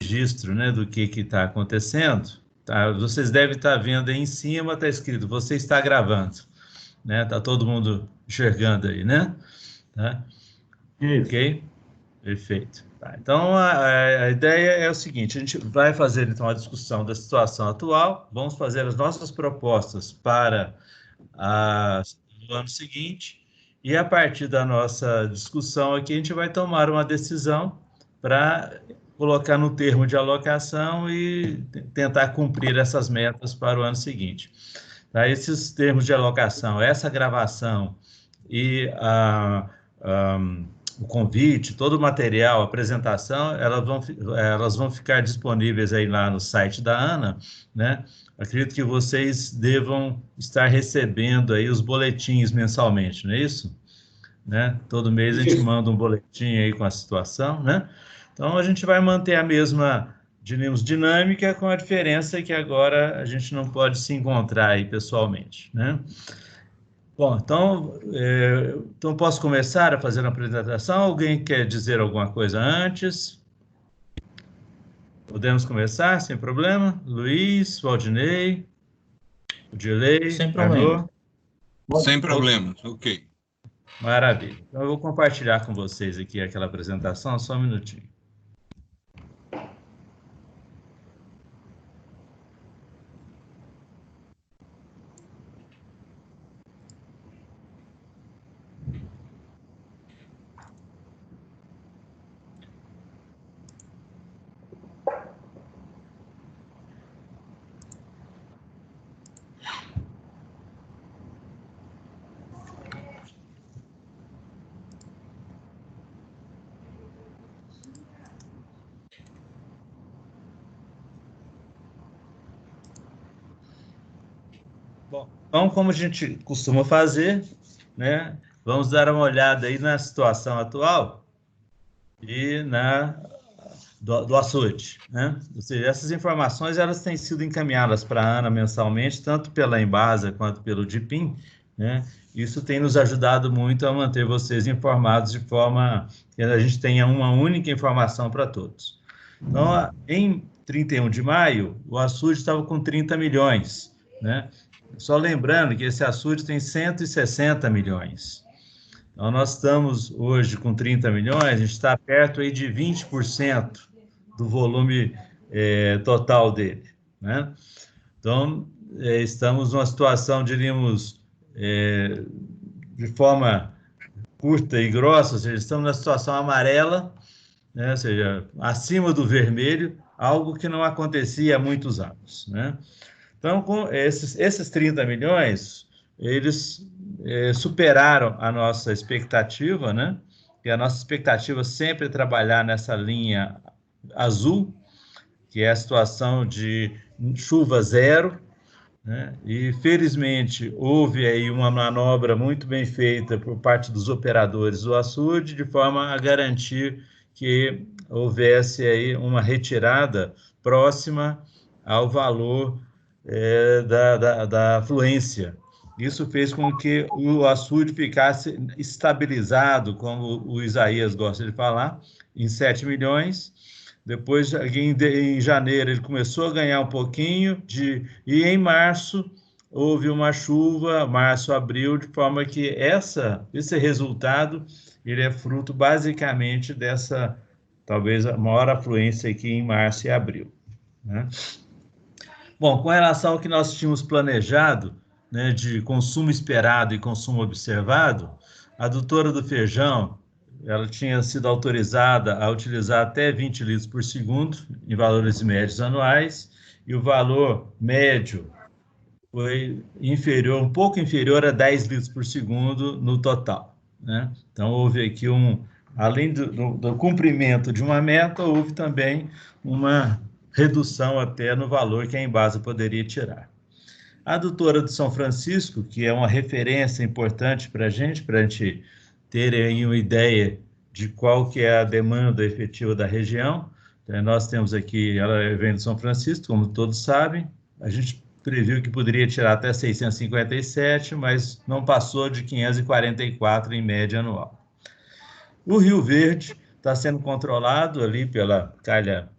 registro, né, do que está acontecendo, tá? Vocês devem estar vendo aí em cima, está escrito, você está gravando, né? Está todo mundo enxergando aí, né? Tá? Ok? Perfeito. Tá, então, a ideia é o seguinte, a gente vai fazer, então, a discussão da situação atual, vamos fazer as nossas propostas para o ano seguinte, e a partir da nossa discussão aqui, a gente vai tomar uma decisão para colocar no termo de alocação e tentar cumprir essas metas para o ano seguinte. Tá, esses termos de alocação, essa gravação e o convite, todo o material, a apresentação, elas vão ficar disponíveis aí lá no site da ANA, né? Acredito que vocês devam estar recebendo aí os boletins mensalmente, não é isso? Né? Todo mês a gente manda um boletim aí com a situação, né? Então a gente vai manter a mesma, digamos, dinâmica, com a diferença que agora a gente não pode se encontrar aí pessoalmente, né? Bom, então posso começar a fazer a apresentação? Alguém quer dizer alguma coisa antes? Podemos começar, sem problema? Luiz, Valdinei, Odilei, Sem problema. Sem problema, ok. Maravilha. Então eu vou compartilhar com vocês aqui aquela apresentação, só um minutinho. Bom, então, como a gente costuma fazer, né, vamos dar uma olhada aí na situação atual e do açude, né? Ou seja, essas informações elas têm sido encaminhadas para a ANA mensalmente, tanto pela Embasa quanto pelo DIPIM, né? Isso tem nos ajudado muito a manter vocês informados de forma que a gente tenha uma única informação para todos. Então, em 31 de maio, o açude estava com 30 milhões, né? Só lembrando que esse açude tem 160 milhões. Então, nós estamos hoje com 30 milhões, a gente está perto aí de 20% do volume total dele, né? Então, estamos numa situação, diríamos, de forma curta e grossa, ou seja, estamos na situação amarela, né? Ou seja, acima do vermelho, algo que não acontecia há muitos anos, né? Então, com esses 30 milhões, eles superaram a nossa expectativa, né? E a nossa expectativa sempre é trabalhar nessa linha azul, que é a situação de chuva zero, né? E, felizmente, houve aí uma manobra muito bem feita por parte dos operadores do açude, de forma a garantir que houvesse aí uma retirada próxima ao valor da fluência. Isso fez com que o açude ficasse estabilizado, como o Isaías gosta de falar, em 7 milhões. Depois, em janeiro, ele começou a ganhar um pouquinho, e em março houve uma chuva, março, abril, de forma que esse resultado ele é fruto basicamente dessa, talvez, a maior afluência aqui em março e abril, né? Bom, com relação ao que nós tínhamos planejado, né, de consumo esperado e consumo observado, a adutora do Feijão, ela tinha sido autorizada a utilizar até 20 litros por segundo, em valores médios anuais, e o valor médio foi inferior, um pouco inferior a 10 litros por segundo no total, né? Então, houve aqui além do cumprimento de uma meta, houve também uma redução até no valor que a Embasa poderia tirar. A adutora de São Francisco, que é uma referência importante para a gente ter aí uma ideia de qual que é a demanda efetiva da região. Então, nós temos aqui, ela vem de São Francisco, como todos sabem, a gente previu que poderia tirar até 657, mas não passou de 544 em média anual. O Rio Verde está sendo controlado ali pela Calha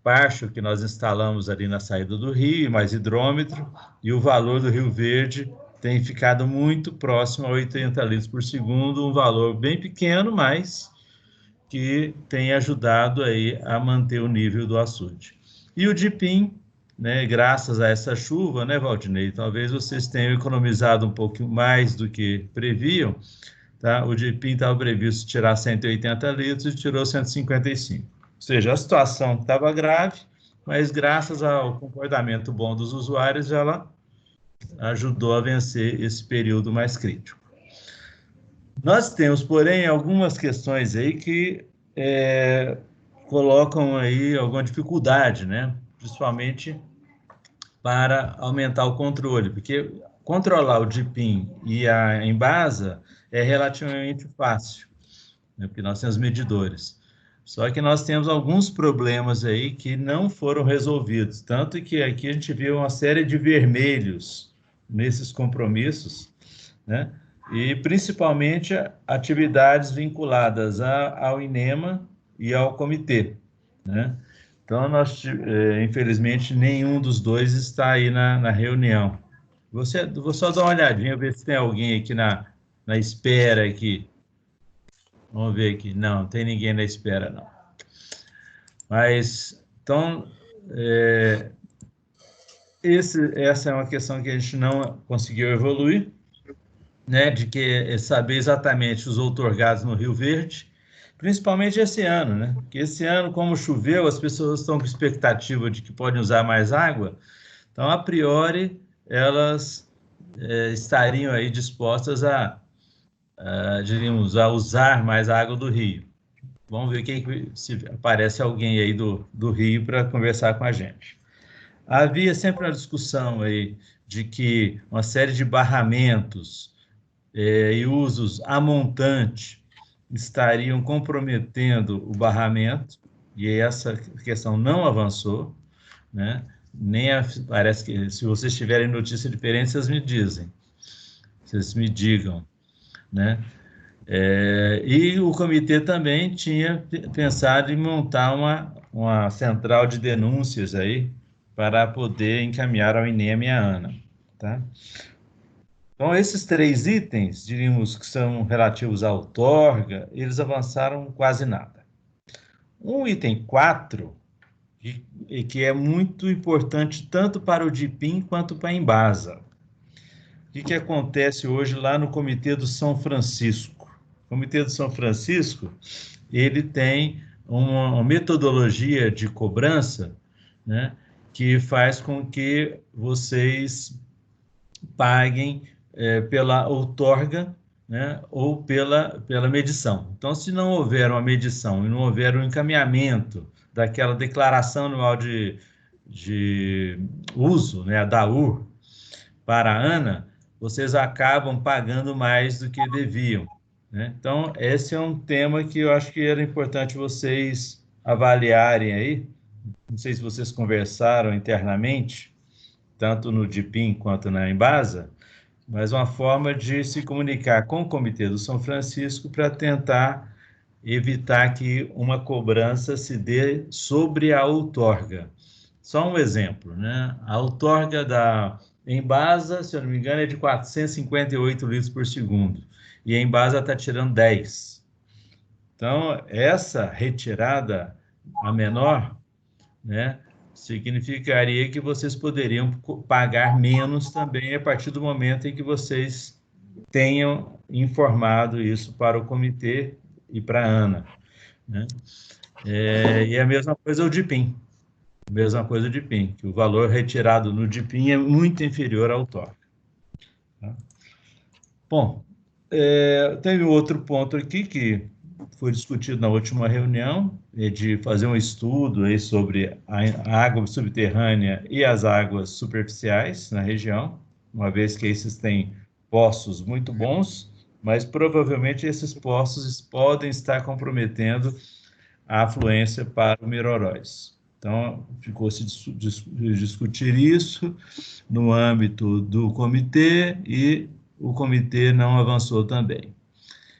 parcho que nós instalamos ali na saída do rio, mais hidrômetro, e o valor do Rio Verde tem ficado muito próximo a 80 litros por segundo, um valor bem pequeno, mas que tem ajudado aí a manter o nível do açude. E o DIPIM, né, graças a essa chuva, né, Valdinei, talvez vocês tenham economizado um pouco mais do que previam, tá? O DIPIM estava previsto tirar 180 litros e tirou 155. Ou seja, a situação estava grave, mas graças ao comportamento bom dos usuários, ela ajudou a vencer esse período mais crítico. Nós temos, porém, algumas questões aí que colocam aí alguma dificuldade, né? Principalmente para aumentar o controle, porque controlar o DIPIM e a Embasa é relativamente fácil, né? Porque nós temos medidores. Só que nós temos alguns problemas aí que não foram resolvidos, tanto que aqui a gente viu uma série de vermelhos nesses compromissos, né? E principalmente atividades vinculadas ao INEMA e ao comitê, né? Então, infelizmente, nenhum dos dois está aí na reunião. Vou só dar uma olhadinha, ver se tem alguém aqui na espera aqui. Vamos ver aqui. Não tem ninguém na espera, não. Mas, então, essa é uma questão que a gente não conseguiu evoluir, né, de saber exatamente os outorgados no Rio Verde, principalmente esse ano, né? Porque esse ano, como choveu, as pessoas estão com expectativa de que podem usar mais água, então, a priori, elas estariam aí dispostas diríamos, a usar mais a água do rio. Vamos ver se aparece alguém aí do Rio para conversar com a gente. Havia sempre uma discussão aí de que uma série de barramentos e usos a montante estariam comprometendo o barramento, e essa questão não avançou, né? Parece que, se vocês tiverem notícia diferente, vocês me dizem, vocês me digam, né? E o comitê também tinha pensado em montar uma central de denúncias aí para poder encaminhar ao INEM e à ANA, tá? Então, esses 3 itens, diríamos que são relativos à outorga, eles avançaram quase nada. Um item 4, que é muito importante tanto para o DIPIM quanto para a Embasa. O que acontece hoje lá no Comitê do São Francisco? O Comitê do São Francisco, ele tem uma metodologia de cobrança, né, que faz com que vocês paguem pela outorga, né, ou pela medição. Então, se não houver uma medição e não houver um encaminhamento daquela declaração anual de uso, né, da UR, para a ANA, vocês acabam pagando mais do que deviam, né? Então, esse é um tema que eu acho que era importante vocês avaliarem aí. Não sei se vocês conversaram internamente, tanto no DIPIM quanto na Embasa, mas uma forma de se comunicar com o Comitê do São Francisco para tentar evitar que uma cobrança se dê sobre a outorga. Só um exemplo, né? A outorga da Embasa, se eu não me engano, é de 458 litros por segundo, e a Embasa está tirando 10. Então, essa retirada a menor, né, significaria que vocês poderiam pagar menos também a partir do momento em que vocês tenham informado isso para o comitê e para a ANA, né? E a mesma coisa o DIPIM. Mesma coisa o DIPIM, que o valor retirado no DIPIM é muito inferior ao outorga. Tá? Bom, teve outro ponto aqui que foi discutido na última reunião, de fazer um estudo aí sobre a água subterrânea e as águas superficiais na região, uma vez que esses têm poços muito bons, mas provavelmente esses poços podem estar comprometendo a afluência para o Miroróis. Então, ficou-se discutir isso no âmbito do comitê e o comitê não avançou também.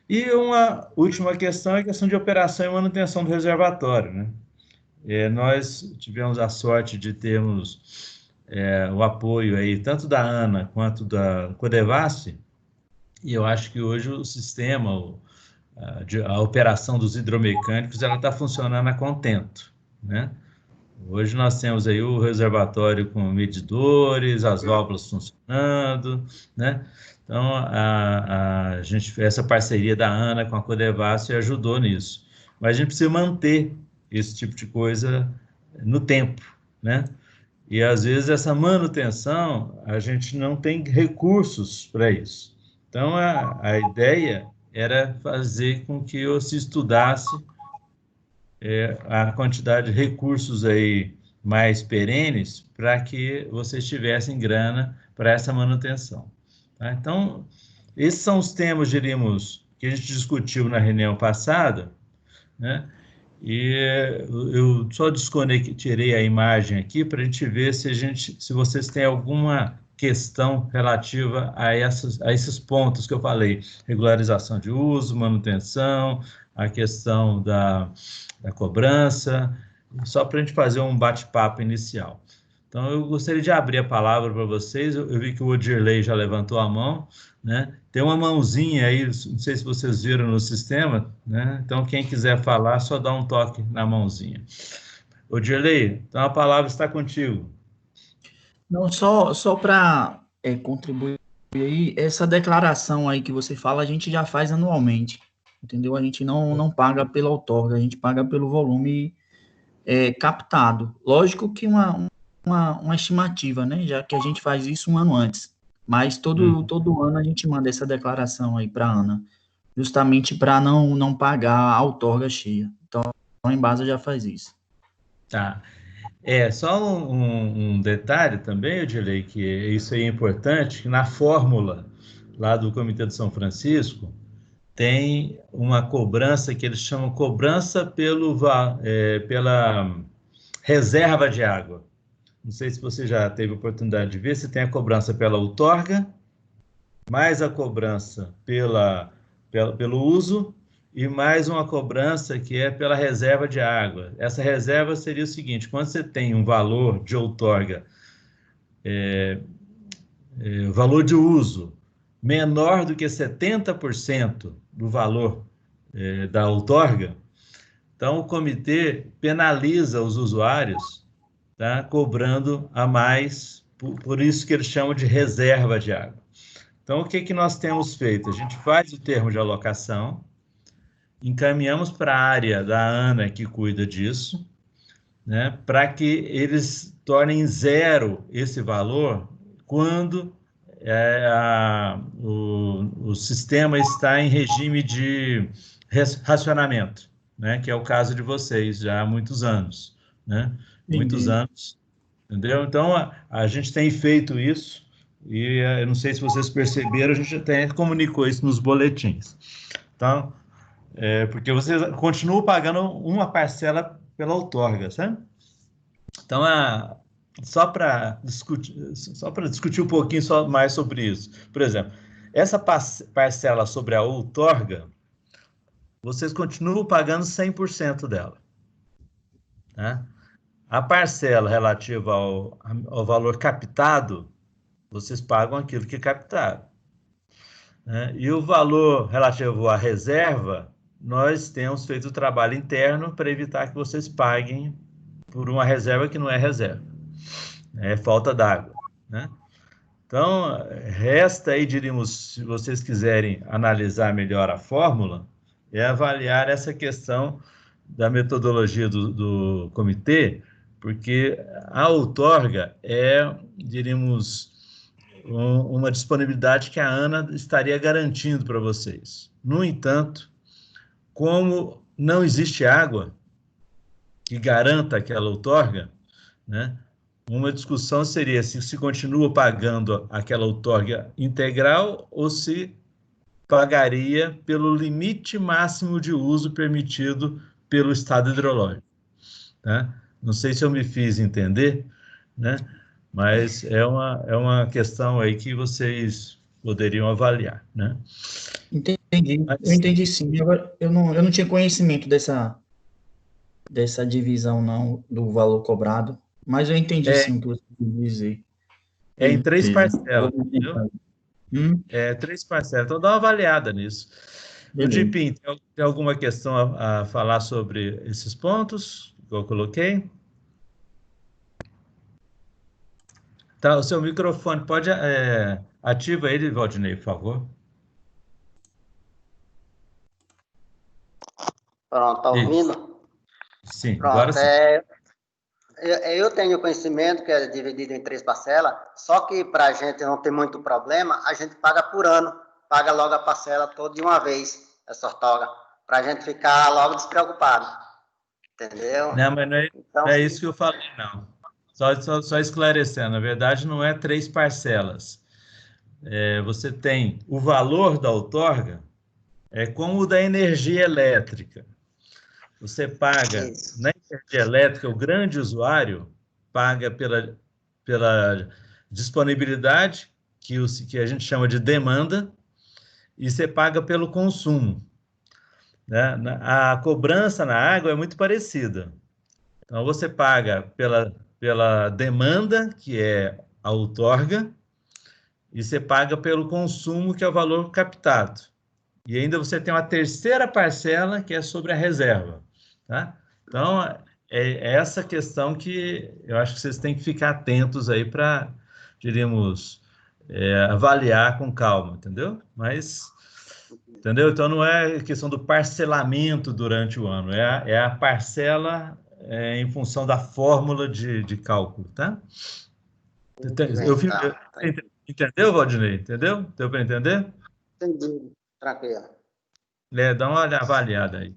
E uma última questão é a questão de operação e manutenção do reservatório, né? nós tivemos a sorte de termos o apoio aí, tanto da ANA quanto da Codevasf, e eu acho que hoje o sistema, a operação dos hidromecânicos, ela está funcionando a contento, né? Hoje nós temos aí o reservatório com medidores, as válvulas funcionando, né? Então, a gente, essa parceria da ANA com a Codevasf ajudou nisso. Mas a gente precisa manter esse tipo de coisa no tempo, né? E, às vezes, essa manutenção, a gente não tem recursos para isso. Então, a ideia era fazer com que eu se estudasse a quantidade de recursos aí mais perenes para que vocês tivessem grana para essa manutenção. Tá? Então, esses são os temas, diríamos, que a gente discutiu na reunião passada, né? E eu só tirei a imagem aqui para a gente ver se vocês têm alguma questão relativa a esses pontos que eu falei: regularização de uso, manutenção, a questão da cobrança, só para a gente fazer um bate-papo inicial. Então, eu gostaria de abrir a palavra para vocês. Eu vi que o Odirley já levantou a mão, né? Tem uma mãozinha aí, não sei se vocês viram no sistema, né? Então, quem quiser falar, só dá um toque na mãozinha. Odirley, então a palavra está contigo. Não, só para contribuir aí, essa declaração aí que você fala, a gente já faz anualmente, entendeu? A gente não paga pela outorga, a gente paga pelo volume captado. Lógico que uma estimativa, né? Já que a gente faz isso um ano antes. Mas todo ano a gente manda essa declaração aí para a ANA, justamente para não pagar a outorga cheia. Então, a Embasa já faz isso. Tá. Só um detalhe também, Odilei, que isso aí é importante, que na fórmula lá do Comitê de São Francisco tem uma cobrança que eles chamam cobrança pela reserva de água. Não sei se você já teve oportunidade de ver, se tem a cobrança pela outorga, mais a cobrança pelo uso e mais uma cobrança que é pela reserva de água. Essa reserva seria o seguinte: quando você tem um valor de outorga, valor de uso menor do que 70% do valor da outorga, então o comitê penaliza os usuários, tá, cobrando a mais, por isso que eles chamam de reserva de água. Então, o que nós temos feito? A gente faz o termo de alocação, encaminhamos para a área da ANA que cuida disso, né, para que eles tornem zero esse valor quando o sistema está em regime de racionamento, né, que é o caso de vocês já há muitos anos, né? Muitos anos, entendeu? Então, a gente tem feito isso e eu não sei se vocês perceberam, a gente até comunicou isso nos boletins. Então, porque vocês continuam pagando uma parcela pela outorga, sabe? Então, só para discutir um pouquinho mais sobre isso. Por exemplo, essa parcela sobre a outorga, vocês continuam pagando 100% dela, né? A parcela relativa ao valor captado, vocês pagam aquilo que captaram, né? E o valor relativo à reserva, nós temos feito o trabalho interno para evitar que vocês paguem por uma reserva que não é reserva, é falta d'água, né? Então, resta aí, diríamos, se vocês quiserem analisar melhor a fórmula, avaliar essa questão da metodologia do comitê, porque a outorga diríamos, uma disponibilidade que a ANA estaria garantindo para vocês. No entanto, como não existe água que garanta aquela outorga, né, uma discussão seria se continua pagando aquela outorga integral ou se pagaria pelo limite máximo de uso permitido pelo estado hidrológico, né? Não sei se eu me fiz entender, né? Mas é uma questão aí que vocês poderiam avaliar, né? Entendi, eu entendi sim. Agora, eu não tinha conhecimento dessa dessa divisão não do valor cobrado, mas eu entendi sim o que você quis dizer. É em 3 Beleza. parcelas, Vou entendeu? tentar. 3 parcelas. Então, dá uma avaliada nisso. No Beleza. DIPIM, tem alguma questão a falar sobre esses pontos que eu coloquei? Tá, o seu microfone pode... ativa ele, Valdinei, por favor. Pronto, tá Isso. ouvindo? Sim, agora Pronto, sim. eu tenho conhecimento que é dividido em 3 parcelas, só que para a gente não ter muito problema, a gente paga por ano, paga logo a parcela toda de uma vez, essa ortoga, para a gente ficar logo despreocupado, entendeu? Não, mas Então, não é isso que eu falei, não. Só esclarecendo, na verdade, não é 3 parcelas. Você tem o valor da outorga, como o da energia elétrica. Você paga, isso. na energia elétrica, o grande usuário paga pela disponibilidade, que a gente chama de demanda, e você paga pelo consumo, né? A cobrança na água é muito parecida. Então, você paga pela demanda, que é a outorga, e você paga pelo consumo, que é o valor captado. E ainda você tem uma terceira parcela, que é sobre a reserva. Tá? Então, é essa questão que eu acho que vocês têm que ficar atentos aí para, diríamos, avaliar com calma, entendeu? Entendeu? Então, não é questão do parcelamento durante o ano, é a parcela em função da fórmula de cálculo, tá? Entendeu, Valdinei? Entendeu? Deu para entender? Entendi, tranquilo. Dá uma avaliada aí.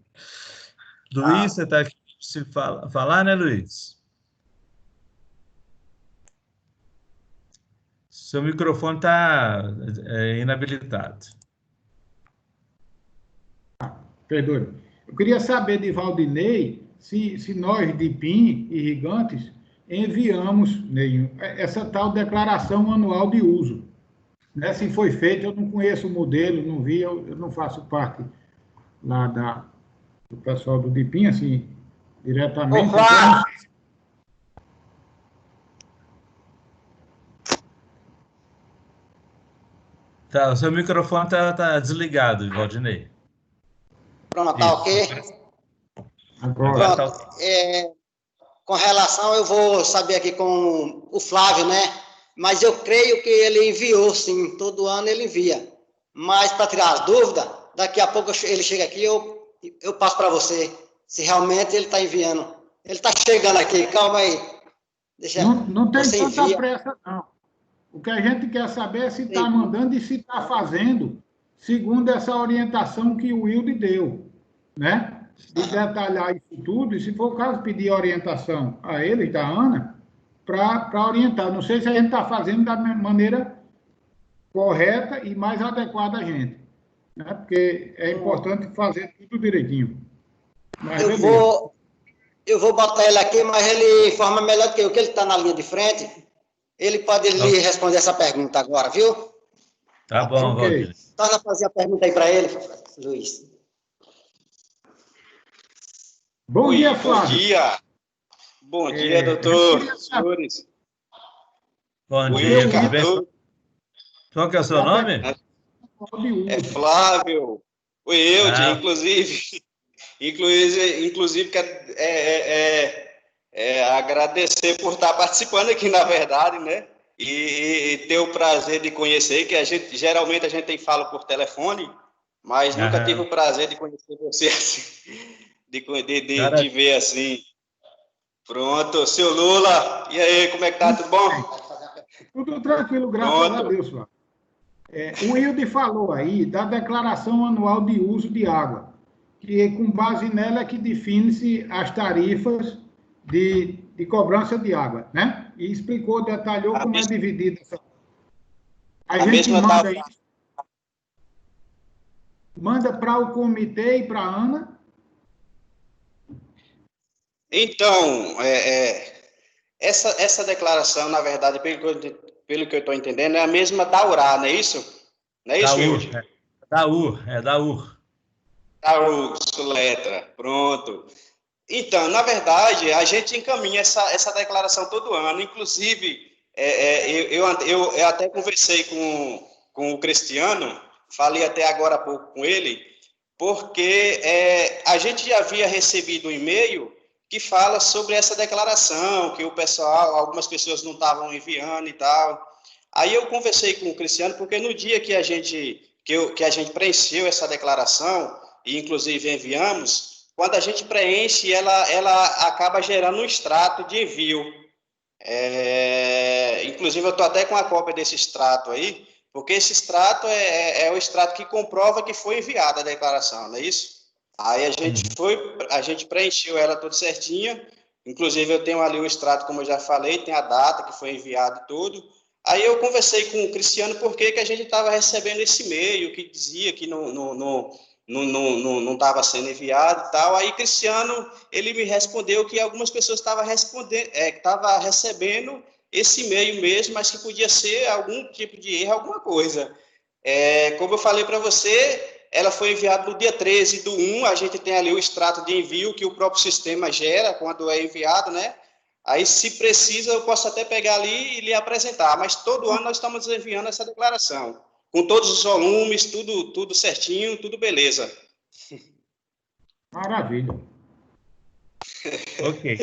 Luiz, Tá. você está aqui para falar, né, Luiz? Seu microfone está inabilitado. Perdoe. Eu queria saber de Valdinei se nós, de PIN e Gigantes, enviamos, Ney, essa tal declaração anual de uso. Né? Se foi feito, eu não conheço o modelo, não vi, eu não faço parte lá do pessoal do DIPIM, assim, diretamente. Ô, Flávio! Então, eu não sei se... Tá, o seu microfone tá desligado, Valdinei. Pronto, tá ok? Agora. Pronto. Com relação, eu vou saber aqui com o Flávio, né? Mas eu creio que ele enviou, sim. Todo ano ele envia. Mas, para tirar a dúvida, daqui a pouco ele chega aqui, eu passo para você. Se realmente ele está enviando. Ele está chegando aqui, calma aí. Não tem Você tanta envia. pressa, não. O que a gente quer saber é se está mandando e se está fazendo, segundo essa orientação que o Wilde deu, né? De detalhar isso tudo, e se for o caso, pedir orientação a ele, da Ana, para orientar. Não sei se a gente está fazendo da maneira correta e mais adequada a gente, né? Porque é importante fazer tudo direitinho. Mas Eu vou botar ele aqui, mas ele informa melhor do que eu, que ele está na linha de frente. Ele pode lhe responder essa pergunta agora, viu? Tá bom, ok. Valdinei. Torna a fazer a pergunta aí para ele, Luiz. Bom dia, Flávio. Bom dia, doutor, senhores. Bom dia, tudo bem? Qual que é o seu nome? É Flávio. O Eude, inclusive quero agradecer por estar participando aqui, na verdade, né? E ter o prazer de conhecer, que geralmente a gente fala por telefone, mas nunca tive o prazer de conhecer você assim, de ver assim. Pronto, seu Lula, e aí, como é que tá? Tudo bom? Tudo tranquilo, graças a Deus, Flávio. O Wilde falou aí da declaração anual de uso de água, que com base nela é que define-se as tarifas de cobrança de água, né? E explicou, detalhou como é dividida essa. A gente manda isso, manda para o comitê e para a Ana. Então, essa declaração, na verdade, pelo que eu estou entendendo, é a mesma da URA, não é isso? Não é isso, Wilde? Da UR. Da UR, letra, pronto. Então, na verdade, a gente encaminha essa declaração todo ano. Inclusive, eu até conversei com o Cristiano, falei até agora há pouco com ele, porque a gente já havia recebido um e-mail que fala sobre essa declaração, que o pessoal, algumas pessoas não estavam enviando e tal. Aí eu conversei com o Cristiano, porque no dia que a gente preencheu essa declaração, e inclusive enviamos, quando a gente preenche, ela acaba gerando um extrato de envio. Inclusive, eu estou até com a cópia desse extrato aí, porque esse extrato é o extrato que comprova que foi enviada a declaração, não é isso? Aí a gente preencheu ela tudo certinha, inclusive eu tenho ali o extrato, como eu já falei, tem a data que foi enviado e tudo. Aí eu conversei com o Cristiano porque que a gente estava recebendo esse e-mail que dizia que não estava sendo enviado e tal. Aí Cristiano, ele me respondeu que algumas pessoas estavam recebendo esse e-mail mesmo, mas que podia ser algum tipo de erro, alguma coisa. Como eu falei para você, ela foi enviada no dia 13/1, a gente tem ali o extrato de envio que o próprio sistema gera quando é enviado, né? Aí, se precisa, eu posso até pegar ali e lhe apresentar, mas todo ano nós estamos enviando essa declaração, com todos os volumes, tudo certinho, tudo beleza. Maravilha. Ok.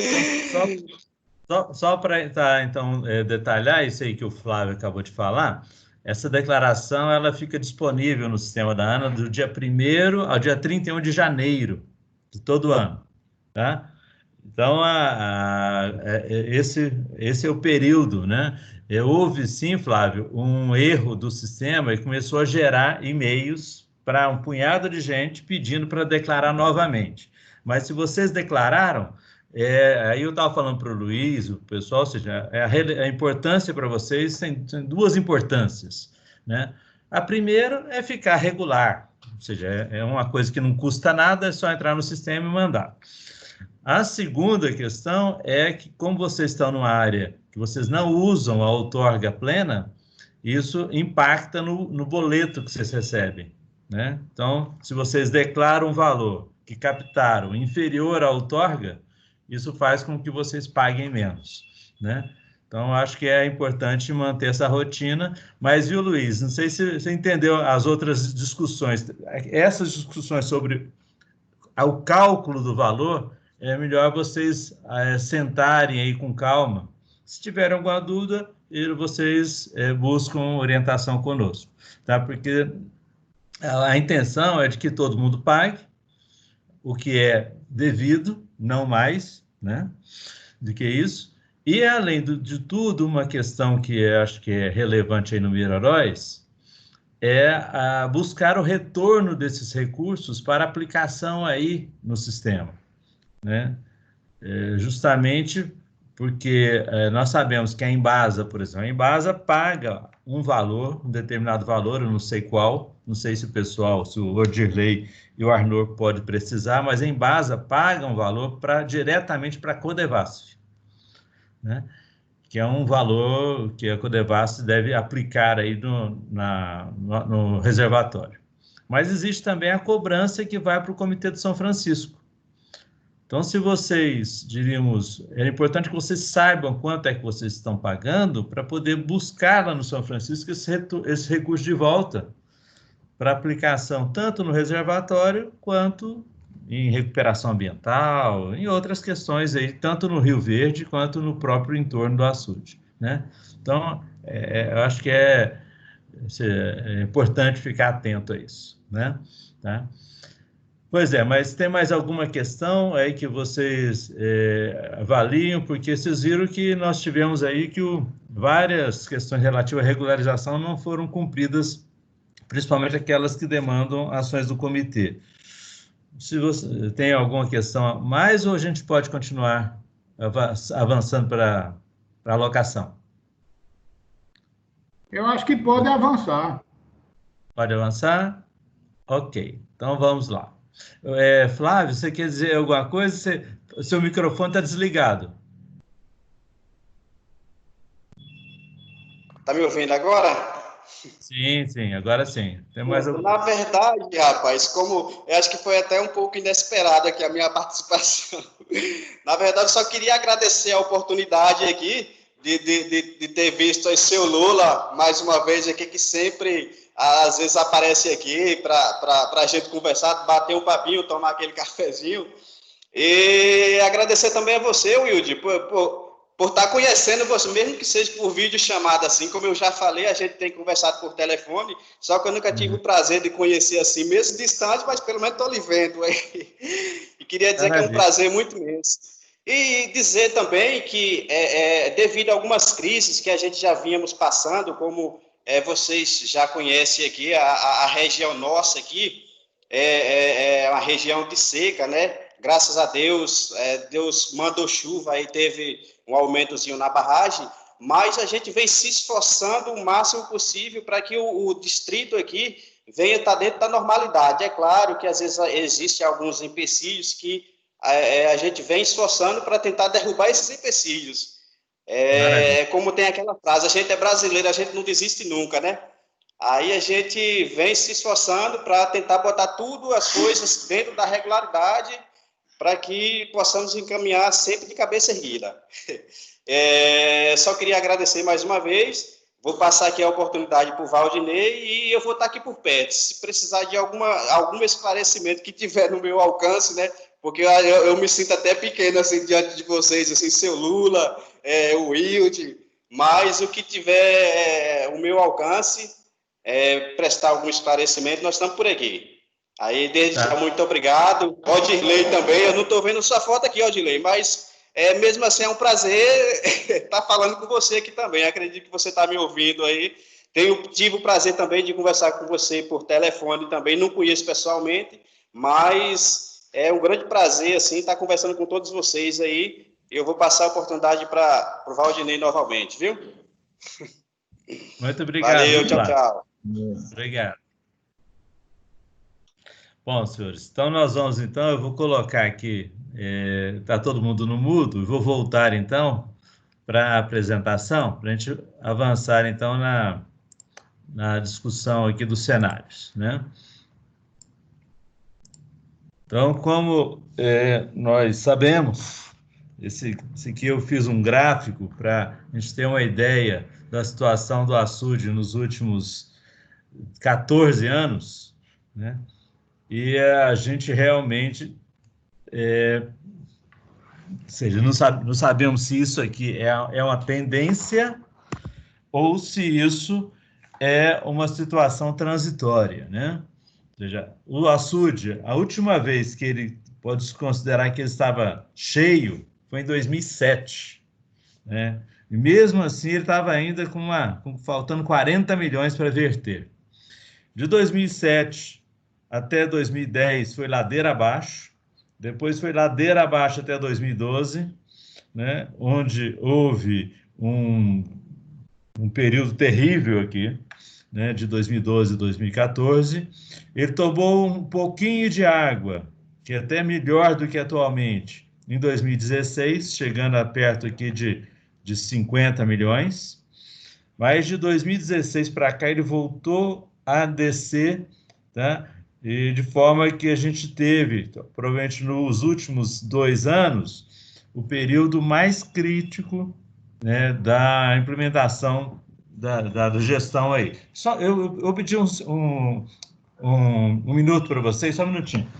Só para então, detalhar isso aí que o Flávio acabou de falar, essa declaração ela fica disponível no sistema da ANA do dia 1º ao dia 31 de janeiro de todo ano, tá? Então, esse é o período, né? Houve, sim, Flávio, um erro do sistema e começou a gerar e-mails para um punhado de gente pedindo para declarar novamente. Mas se vocês declararam, aí eu estava falando para o Luiz, o pessoal, ou seja, a importância para vocês tem duas importâncias, né? A primeira é ficar regular, ou seja, é uma coisa que não custa nada, é só entrar no sistema e mandar. A segunda questão é que, como vocês estão numa área que vocês não usam a outorga plena, isso impacta no boleto que vocês recebem, né? Então, se vocês declaram um valor que captaram inferior à outorga, isso faz com que vocês paguem menos, né? Então, acho que é importante manter essa rotina. Mas, viu, Luiz, não sei se você entendeu as outras discussões. Essas discussões sobre o cálculo do valor, é melhor vocês sentarem aí com calma. Se tiverem alguma dúvida, vocês buscam orientação conosco, tá? Porque a intenção é de que todo mundo pague o que é devido, não mais, né, do que isso. E, além de tudo, uma questão que acho que é relevante aí no Miraróis é buscar o retorno desses recursos para aplicação aí no sistema, né? Justamente porque nós sabemos que a Embasa, por exemplo, a Embasa paga um valor, um determinado valor, eu não sei qual, não sei se o pessoal, se o Odirley e o Arnor pode precisar, mas a Embasa paga um valor diretamente para a Codevasf, né? Que é um valor que a Codevasf deve aplicar aí no reservatório. Mas existe também a cobrança que vai para o Comitê de São Francisco. Então, se vocês, diríamos, é importante que vocês saibam quanto é que vocês estão pagando para poder buscar lá no São Francisco esse recurso de volta para aplicação tanto no reservatório quanto em recuperação ambiental, em outras questões aí, tanto no Rio Verde quanto no próprio entorno do açude, né? Então, eu acho que é importante ficar atento a isso, né? Tá? Pois é, mas tem mais alguma questão aí que vocês avaliam? Porque vocês viram que nós tivemos aí que várias questões relativas à regularização não foram cumpridas, principalmente aquelas que demandam ações do comitê. Se você tem alguma questão a mais, ou a gente pode continuar avançando para a alocação? Eu acho que pode avançar. Pode avançar? Ok, então vamos lá. Flávio, você quer dizer alguma coisa? O seu microfone está desligado. Está me ouvindo agora? Sim, agora sim. Tem mais Na verdade, rapaz, como eu acho que foi até um pouco inesperado aqui a minha participação. Na verdade, eu só queria agradecer a oportunidade aqui de ter visto aí seu Lula mais uma vez aqui, que sempre, às vezes, aparece aqui para a gente conversar, bater um papinho, tomar aquele cafezinho. E agradecer também a você, Wilde, por estar conhecendo você, mesmo que seja por vídeo chamada, assim, como eu já falei, a gente tem conversado por telefone, só que eu nunca tive o prazer de conhecer assim, mesmo distante, mas pelo menos estou lhe vendo aí. E queria dizer que é um prazer muito imenso. E dizer também que, devido a algumas crises que a gente já vínhamos passando, como vocês já conhecem aqui, a região nossa aqui, é uma região de seca, né? Graças a Deus, Deus mandou chuva, aí teve um aumentozinho na barragem, mas a gente vem se esforçando o máximo possível para que o distrito aqui venha estar dentro da normalidade. É claro que às vezes existem alguns empecilhos que a gente vem esforçando para tentar derrubar esses empecilhos. Como tem aquela frase, a gente é brasileiro, a gente não desiste nunca, né? Aí a gente vem se esforçando para tentar botar tudo, as coisas dentro da regularidade, para que possamos encaminhar sempre de cabeça erguida. Só queria agradecer mais uma vez, vou passar aqui a oportunidade para o Valdinei e eu vou estar aqui por perto. Se precisar de algum esclarecimento que tiver no meu alcance, né? Porque eu me sinto até pequeno assim, diante de vocês, assim, seu Lula, o Wilde, mas o que tiver o meu alcance, prestar algum esclarecimento, nós estamos por aqui. Aí, desde já, muito obrigado. Odilei também, eu não estou vendo sua foto aqui, Odilei, mas mesmo assim é um prazer estar falando com você aqui também. Acredito que você está me ouvindo aí. Tive o prazer também de conversar com você por telefone também, não conheço pessoalmente, mas é um grande prazer assim, estar conversando com todos vocês aí. Eu vou passar a oportunidade para o Valdinei novamente, viu? Muito obrigado. Valeu, tchau. Obrigado. Bom, senhores, então nós vamos, eu vou colocar aqui, está todo mundo no mudo, vou voltar, então, para a apresentação, para a gente avançar, então, na discussão aqui dos cenários, né? Então, como nós sabemos, esse aqui eu fiz um gráfico para a gente ter uma ideia da situação do açude nos últimos 14 anos, né? E a gente realmente, ou seja, não sabemos se isso aqui é uma tendência ou se isso é uma situação transitória, né? Ou seja, o açude, a última vez que ele pode-se considerar que ele estava cheio foi em 2007, né? E mesmo assim ele estava ainda faltando 40 milhões para verter. De 2007 até 2010 foi ladeira abaixo, depois foi ladeira abaixo até 2012, né, onde houve um período terrível aqui, né, de 2012 a 2014. Ele tomou um pouquinho de água, que é até melhor do que atualmente, em 2016, chegando a perto aqui de 50 milhões, mas de 2016 para cá ele voltou a descer, tá? E de forma que a gente teve, provavelmente nos últimos 2 anos, o período mais crítico, né, da implementação da gestão aí. Só eu pedi um minuto para vocês, só um minutinho.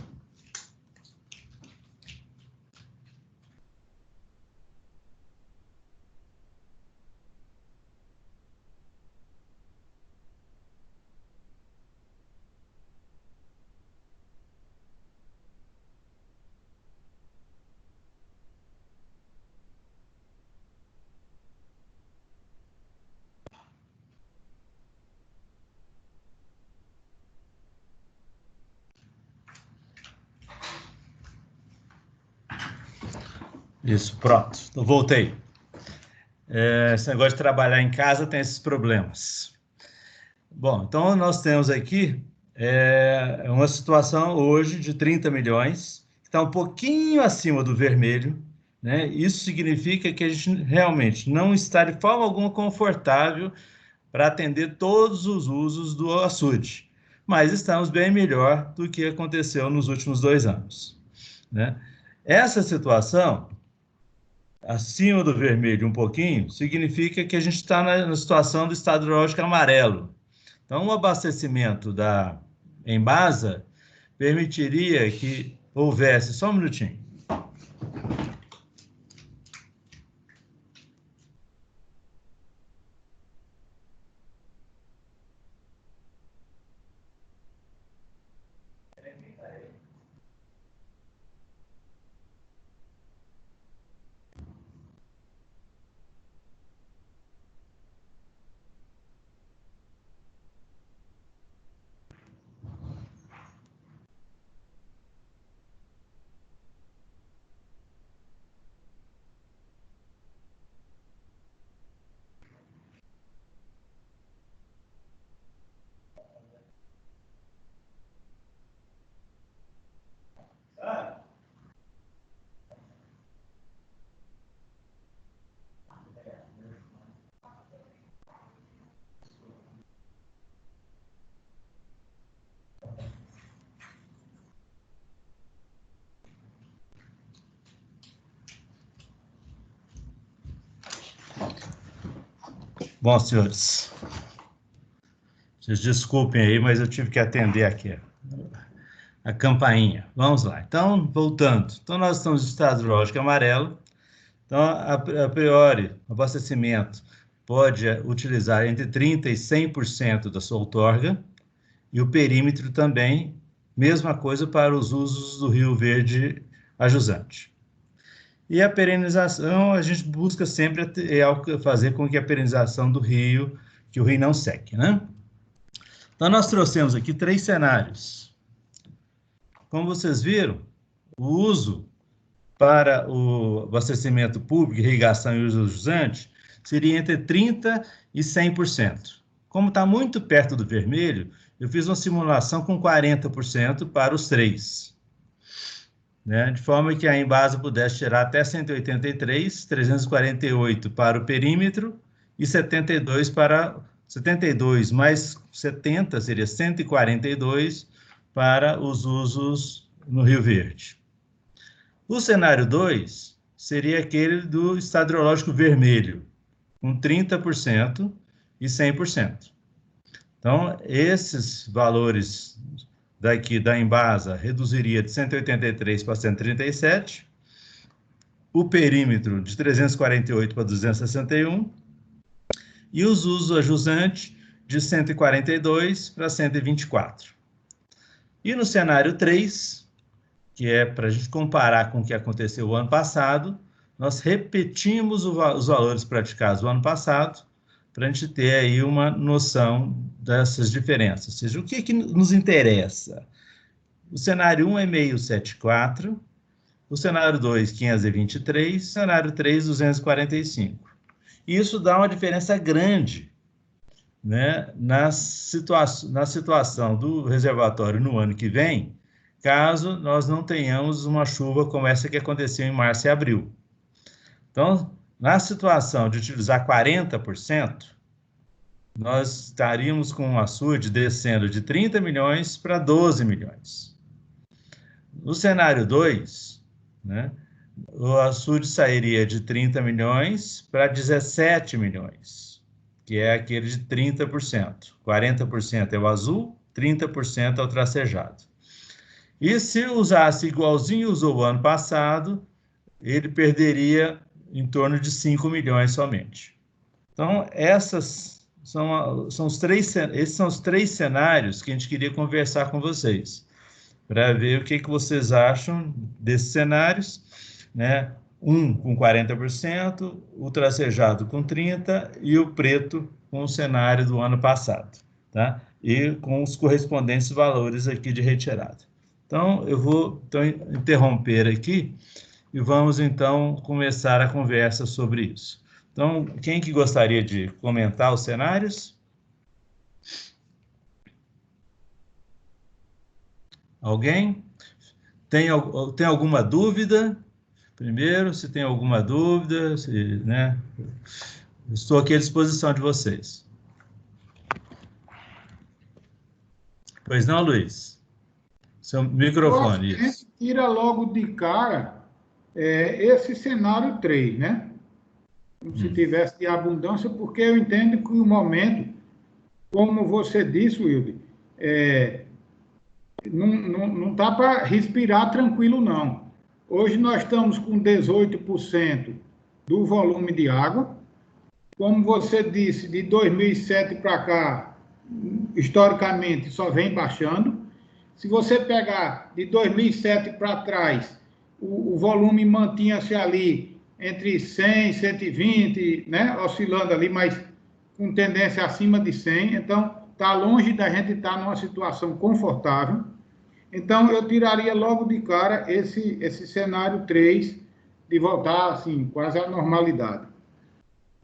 Isso, pronto. Eu voltei. Esse negócio de trabalhar em casa tem esses problemas. Bom, então nós temos aqui uma situação hoje de 30 milhões, que está um pouquinho acima do vermelho, né? Isso significa que a gente realmente não está de forma alguma confortável para atender todos os usos do açude, mas estamos bem melhor do que aconteceu nos últimos 2 anos, né? Essa situação, acima do vermelho um pouquinho, significa que a gente está na situação do estado hidrológico amarelo. Então, o abastecimento da Embasa permitiria que houvesse... Só um minutinho. Bom, senhores, vocês desculpem aí, mas eu tive que atender aqui a campainha. Vamos lá. Então, voltando. Então, nós estamos em estado hidrológico amarelo. Então, a priori, o abastecimento pode utilizar entre 30% e 100% da sua outorga, e o perímetro também, mesma coisa para os usos do Rio Verde a jusante. E a perenização, a gente busca sempre fazer com que a perenização do rio, que o rio não seque, né? Então, nós trouxemos aqui 3 cenários. Como vocês viram, o uso para o abastecimento público, irrigação e uso jusante, seria entre 30% e 100%. Como está muito perto do vermelho, eu fiz uma simulação com 40% para os 3. Né? De forma que a Embasa pudesse tirar até 183, 348 para o perímetro e 72 mais 70 seria 142 para os usos no Rio Verde. O cenário 2 seria aquele do estado hidrológico vermelho, com 30% e 100%. Então, esses valores daqui da Embasa reduziria de 183 para 137, o perímetro de 348 para 261, e os usos a jusante de 142 para 124. E no cenário 3, que é para a gente comparar com o que aconteceu o ano passado, nós repetimos os valores praticados o ano passado, para a gente ter aí uma noção dessas diferenças. Ou seja, o que nos interessa? O cenário 1 é 674, o cenário 2, 523, o cenário 3, 245. Isso dá uma diferença grande, né, na situação do reservatório no ano que vem, caso nós não tenhamos uma chuva como essa que aconteceu em março e abril. Então, na situação de utilizar 40%, nós estaríamos com o açude descendo de 30 milhões para 12 milhões. No cenário 2, né, o açude sairia de 30 milhões para 17 milhões, que é aquele de 30%. 40% é o azul, 30% é o tracejado. E se usasse igualzinho usou o ano passado, ele perderia em torno de 5 milhões somente. Então, esses são os 3 cenários que a gente queria conversar com vocês, para ver o que vocês acham desses cenários, né? Um com 40%, o tracejado com 30% e o preto com o cenário do ano passado, tá? E com os correspondentes valores aqui de retirada. Então, eu vou interromper aqui e vamos, então, começar a conversa sobre isso. Então, quem que gostaria de comentar os cenários? Alguém? Tem alguma dúvida? Primeiro, se tem alguma dúvida, né? Estou aqui à disposição de vocês. Pois não, Luiz? Seu microfone, A gente isso. tira logo de cara esse cenário 3, né? Como se tivesse de abundância, porque eu entendo que o momento, como você disse, Wilde, não está para respirar tranquilo, não. Hoje nós estamos com 18% do volume de água. Como você disse, de 2007 para cá, historicamente, só vem baixando. Se você pegar de 2007 para trás, o volume mantinha-se ali entre 100 e 120, né? Oscilando ali, mas com tendência acima de 100. Então, está longe da gente estar numa situação confortável. Então, eu tiraria logo de cara esse cenário 3 de voltar, assim, quase à normalidade.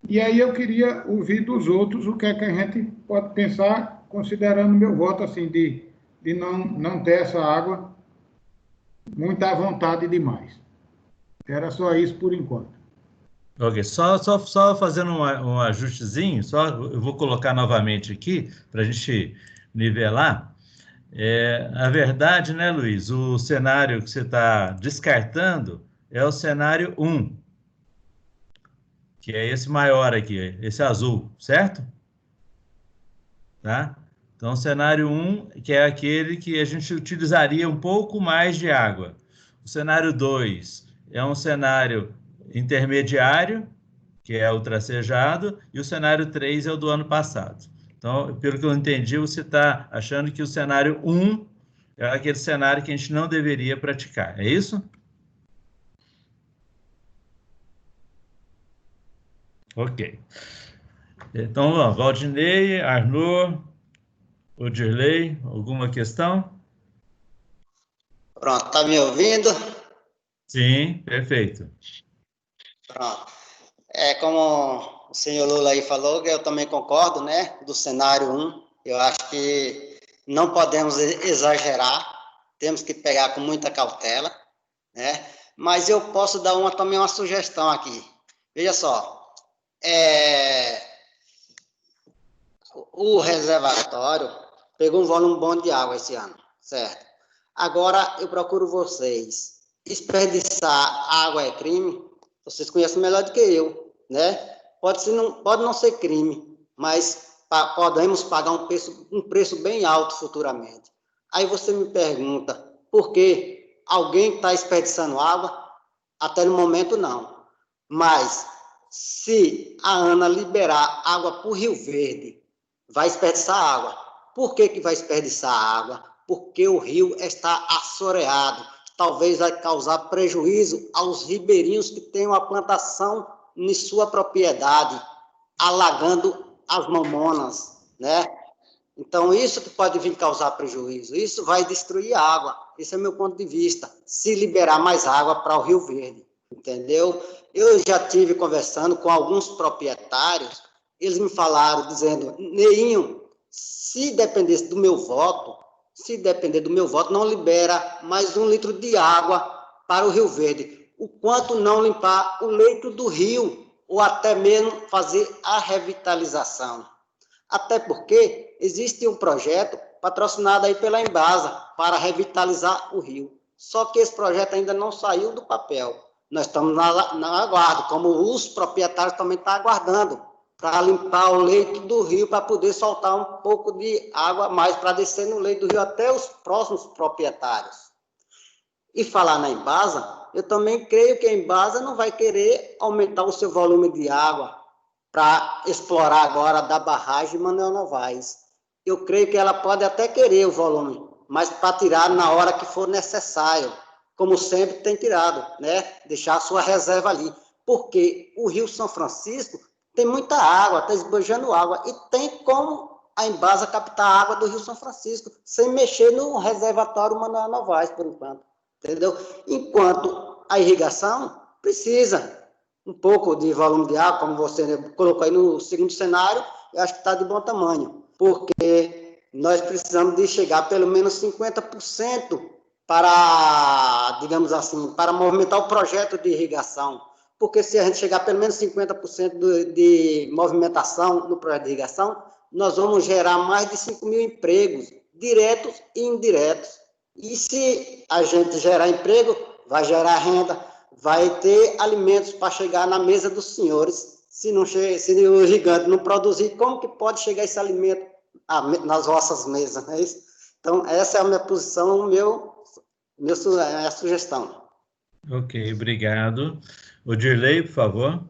E aí eu queria ouvir dos outros o que é que a gente pode pensar, considerando meu voto, assim, de não ter essa água muito à vontade demais. Era só isso por enquanto. Ok, só fazendo um ajustezinho, eu vou colocar novamente aqui para a gente nivelar. A verdade, né, Luiz? O cenário que você está descartando é o cenário 1, que é esse maior aqui, esse azul, certo? Tá? Então, o cenário 1, que é aquele que a gente utilizaria um pouco mais de água. O cenário 2 é um cenário intermediário, que é o tracejado, e o cenário 3 é o do ano passado. Então, pelo que eu entendi, você está achando que o cenário 1 é aquele cenário que a gente não deveria praticar, é isso? Ok. Então, vamos, Valdinei, Arnaud, Odirley, alguma questão? Pronto, tá me ouvindo? Sim, perfeito. Pronto. Como o senhor Lula aí falou, que eu também concordo, né, do cenário 1. Eu acho que não podemos exagerar, temos que pegar com muita cautela, né? Mas eu posso dar também uma sugestão aqui. Veja só, o reservatório pegou um volume bom de água esse ano, certo? Agora eu procuro vocês. Desperdiçar água é crime? Vocês conhecem melhor do que eu, né? Pode não ser crime, mas podemos pagar um preço bem alto futuramente. Aí você me pergunta, por que alguém está desperdiçando água? Até no momento, não. Mas, se a ANA liberar água para o Rio Verde, vai desperdiçar água. Por que vai desperdiçar água? Porque o rio está assoreado. Talvez vai causar prejuízo aos ribeirinhos que têm uma plantação em sua propriedade, alagando as mamonas, né? Então, isso que pode vir causar prejuízo. Isso vai destruir a água. Esse é o meu ponto de vista. Se liberar mais água para o Rio Verde, entendeu? Eu já tive conversando com alguns proprietários, eles me falaram, dizendo, Neinho, se depender do meu voto, não libera mais 1 litro de água para o Rio Verde. O quanto não limpar o leito do rio, ou até mesmo fazer a revitalização. Até porque existe um projeto patrocinado aí pela Embasa para revitalizar o rio. Só que esse projeto ainda não saiu do papel. Nós estamos na aguardo, como os proprietários também estão aguardando, para limpar o leito do rio, para poder soltar um pouco de água mais para descer no leito do rio até os próximos proprietários. E falar na Embasa, eu também creio que a Embasa não vai querer aumentar o seu volume de água para explorar agora da barragem Manuel Novaes. Eu creio que ela pode até querer o volume, mas para tirar na hora que for necessário, como sempre tem tirado, né? Deixar a sua reserva ali. Porque o Rio São Francisco tem muita água, está esbanjando água, e tem como a Embasa captar a água do Rio São Francisco, sem mexer no reservatório Manuel Novaes, por enquanto. Entendeu? Enquanto a irrigação precisa um pouco de volume de água, como você colocou aí no segundo cenário, eu acho que está de bom tamanho, porque nós precisamos de chegar pelo menos 50% para, digamos assim, para movimentar o projeto de irrigação, porque se a gente chegar pelo menos 50% de movimentação no projeto de irrigação, nós vamos gerar mais de 5 mil empregos diretos e indiretos. E se a gente gerar emprego, vai gerar renda, vai ter alimentos para chegar na mesa dos senhores. Se o gigante não produzir, como que pode chegar esse alimento nas vossas mesas? Não é isso? Então, essa é a minha posição, a sugestão. Ok, obrigado. O Dirley, por favor.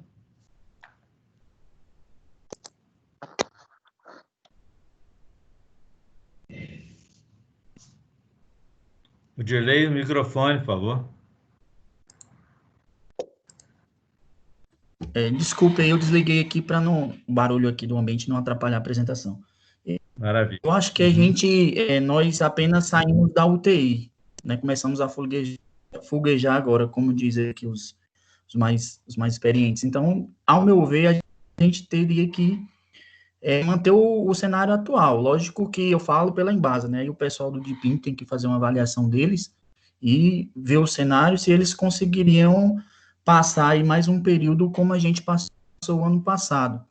O Dirley, o microfone, por favor. Desculpe, eu desliguei aqui para o barulho aqui do ambiente não atrapalhar a apresentação. Maravilha. Eu acho que a gente, nós apenas saímos da UTI, né? Começamos a foguejar agora, como dizem aqui os mais experientes. Então, ao meu ver, a gente teria que manter o cenário atual. Lógico que eu falo pela Embasa, né? E o pessoal do DIPIM tem que fazer uma avaliação deles e ver o cenário, se eles conseguiriam passar aí mais um período como a gente passou o ano passado.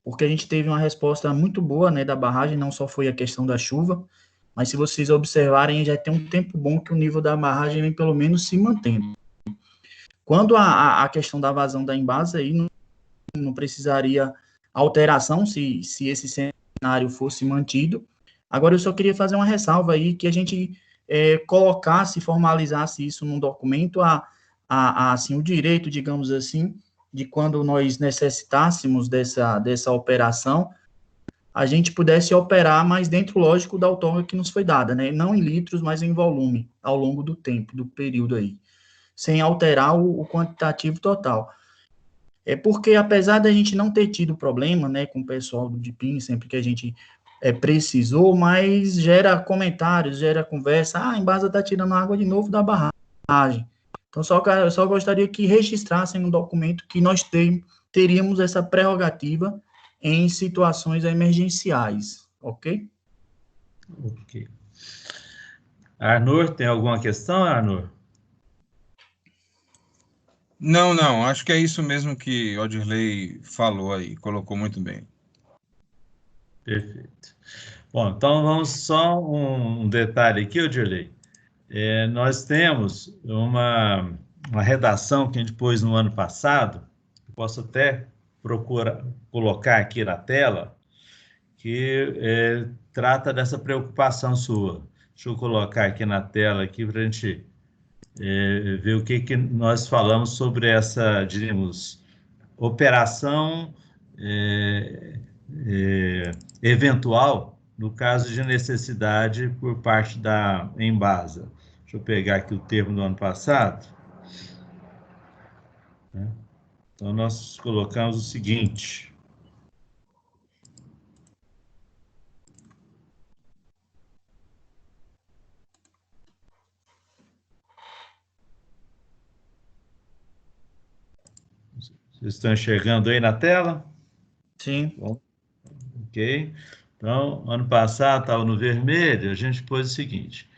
Porque a gente teve uma resposta muito boa, né, da barragem, não só foi a questão da chuva, mas se vocês observarem, já tem um tempo bom que o nível da barragem vem pelo menos se mantendo. Quando a questão da vazão da Embasa, aí não precisaria alteração se esse cenário fosse mantido. Agora, eu só queria fazer uma ressalva aí, que a gente colocasse, formalizasse isso num documento, assim, o direito, digamos assim, de quando nós necessitássemos dessa operação, a gente pudesse operar mais dentro, lógico, da outorga que nos foi dada, né? Não em litros, mas em volume, ao longo do tempo, do período aí, sem alterar o quantitativo total. Porque, apesar da gente não ter tido problema, né, com o pessoal do DIPIM, sempre que a gente precisou, mas gera comentários, gera conversa, a Embasa está tirando água de novo da barragem. Então, eu só gostaria que registrassem no documento que nós teríamos essa prerrogativa em situações emergenciais, ok? Ok. Arnur, tem alguma questão, Arnur? Não, acho que é isso mesmo que o Dirley falou aí, colocou muito bem. Perfeito. Bom, então vamos só um detalhe aqui, Dirley. Nós temos uma redação que a gente pôs no ano passado, posso até colocar aqui na tela, que trata dessa preocupação sua. Deixa eu colocar aqui na tela aqui para a gente ver o que nós falamos sobre essa, diríamos, operação eventual no caso de necessidade por parte da Embasa. Deixa eu pegar aqui o termo do ano passado. Então, nós colocamos o seguinte. Vocês estão enxergando aí na tela? Sim. Bom, ok. Então, ano passado estava no vermelho, a gente pôs o seguinte,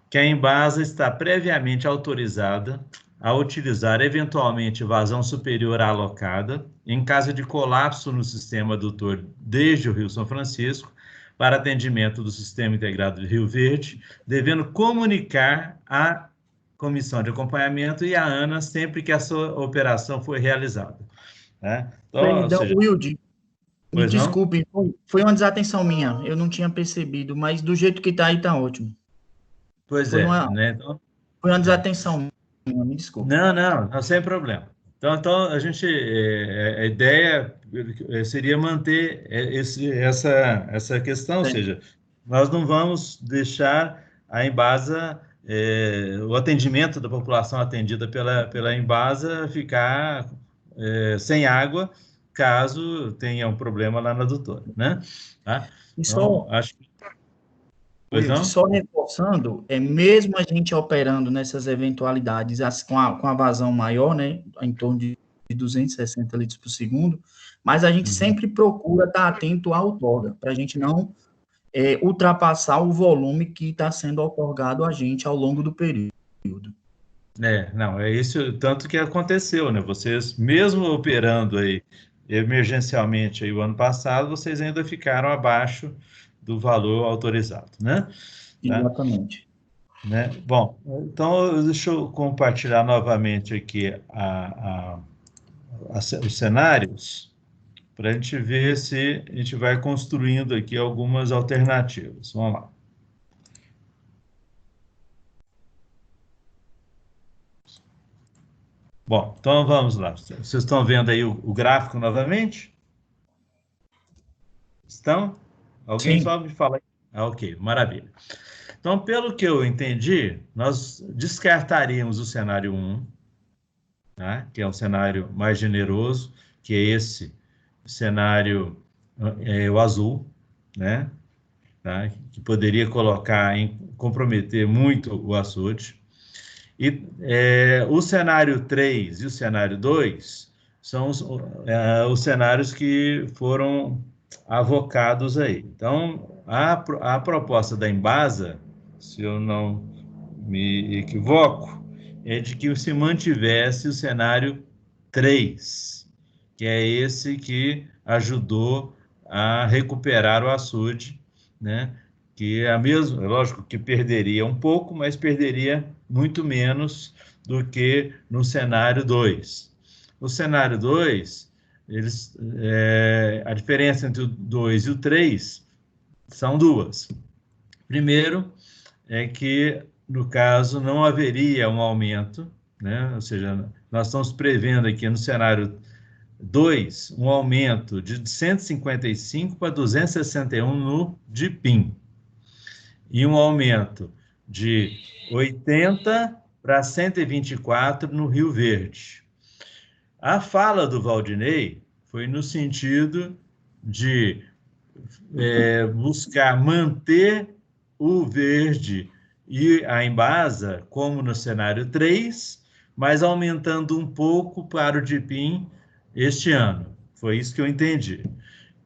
que a Embasa está previamente autorizada a utilizar eventualmente vazão superior à alocada, em caso de colapso no sistema adutor desde o Rio São Francisco, para atendimento do Sistema Integrado do Rio Verde, devendo comunicar à Comissão de Acompanhamento e à ANA sempre que essa operação for realizada. Né? Então, Perdão, Wilde, me Pois não? desculpe, foi uma desatenção minha, eu não tinha percebido, mas do jeito que está aí, está ótimo. Pois Foi né? Então, uma desatenção minha, me desculpe. não, sem problema. Então a gente, a ideia seria manter essa questão, ou seja, nós não vamos deixar a Embasa, o atendimento da população atendida pela Embasa ficar sem água, caso tenha um problema lá na adutora, né? Tá? Então, acho que... Pois não? Só reforçando, mesmo a gente operando nessas eventualidades com a vazão maior, né, em torno de 260 litros por segundo, mas a gente sempre procura estar atento à outorga, para a gente não ultrapassar o volume que está sendo outorgado a gente ao longo do período. Não, é isso tanto que aconteceu, né? Vocês, mesmo operando aí emergencialmente aí o ano passado, vocês ainda ficaram abaixo do valor autorizado, né? Tá? Exatamente. Né? Bom, então deixa eu compartilhar novamente aqui os cenários para a gente ver se a gente vai construindo aqui algumas alternativas. Vamos lá. Bom, então vamos lá. Vocês estão vendo aí o gráfico novamente? Estão? Alguém Sim. só me fala aí. Ah, ok, maravilha. Então, pelo que eu entendi, nós descartaríamos o cenário 1, tá? Que é um cenário mais generoso, que é esse cenário, o azul, né? Tá? Que poderia comprometer muito o açude. E o cenário 3 e o cenário 2 são os cenários que foram avocados aí. Então, a proposta da Embasa, se eu não me equivoco, é de que se mantivesse o cenário 3, que é esse que ajudou a recuperar o açude, né? Que é lógico que perderia um pouco, mas perderia muito menos do que no cenário 2. No cenário 2, a diferença entre o 2 e o 3 são duas. Primeiro, é que, no caso, não haveria um aumento, né? Ou seja, nós estamos prevendo aqui no cenário 2 um aumento de 155 para 261 no DIPIM e um aumento de 80 para 124 no Rio Verde. A fala do Valdinei foi no sentido de buscar manter o verde e a Embasa como no cenário 3, mas aumentando um pouco para o DIPIM este ano. Foi isso que eu entendi.